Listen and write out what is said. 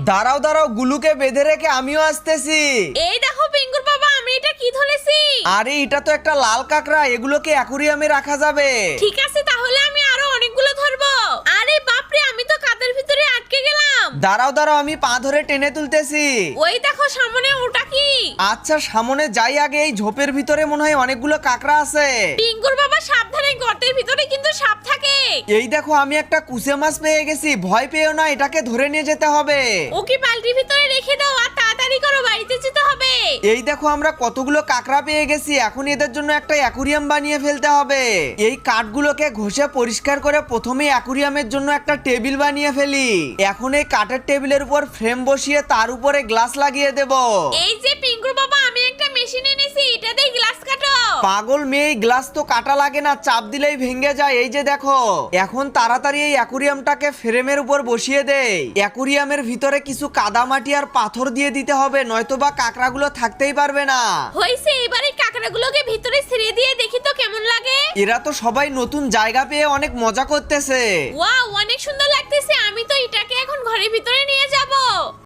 দাঁড়াও দাঁড়াও, গুলুকে বেঁধে রেখে আমিও আসতেছি। এই দেখো পিঙ্কুর বাবা, আমি এটা কি ধরেছি? আরে এটা তো একটা লাল কাঁকড়া, এগুলোকে অ্যাকুরিয়ামে রাখা যাবে। ঠিক আছে, তাহলে আমি আরো অনেকগুলো ধরবো। আরে বাপরে, আমি তো কাদের ভিতরে আটকে গেলাম। দাঁড়াও দাঁড়াও, আমি পা ধরে টেনে তুলতেছি। ওই দেখো সামনে, ওটা কি? আচ্ছা সামনে যাই আগে। এই ঝোপের ভিতরে মনে হয় অনেকগুলো কাঁকড়া আছে। পিঙ্কুর বাবা সাবধানে, গর্তের ভিতরে কিন্তু সাপ থাকে। এই দেখো আমি একটা কুসে মাছ পেয়ে গেছি, ভয় পেও না, এটাকে ধরে নিয়ে যেতে হবে। ওকে বালতির ভিতরে রেখে দাও আর তাড়াতাড়ি করো, বাড়িতে যেতে হবে। এই দেখো আমরা কতগুলো কাঁকড়া পেয়ে গেছি, এখন এদের জন্য একটা অ্যাকুরিয়াম বানিয়ে ফেলতে হবে। এই কাঠগুলোকে ঘষে পরিষ্কার করে প্রথমে অ্যাকুরিয়ামের জন্য একটা টেবিল বানিয়ে ফেলি। এখন এই কাঠের টেবিলের উপর ফ্রেম বসিয়ে তার উপরে গ্লাস লাগিয়ে দেব। এই যে পিঙ্কুর বাবা, আমি একটা মেশিন এনেছি, এটা দিয়ে গ্লাস কাটো। পাগল মেয়ে, গ্লাস তো কাটা লাগে না, চাপ দিলেই ভেঙে যায়। এই যে দেখো, এখন তাড়াতাড়ি এই অ্যাকুরিয়ামটাকে ফ্রেমের উপর বসিয়ে দেই। অ্যাকুরিয়ামের ভিতরে কিছু কাদামাটি আর পাথর দিয়ে দিতে হবে, নয়তোবা কাঁকড়াগুলো থাকতেই পারবে না। হইছে, এবারে কাঁকড়াগুলোকে ভিতরে ছেড়ে দিয়ে দেখি তো কেমন লাগে। এরা তো সবাই নতুন জায়গা পেয়ে অনেক মজা করতেছে। ওয়াও, অনেক সুন্দর লাগতেছে। আমি তো এটাকে এখন ঘরের ভিতরে নিয়ে যাব।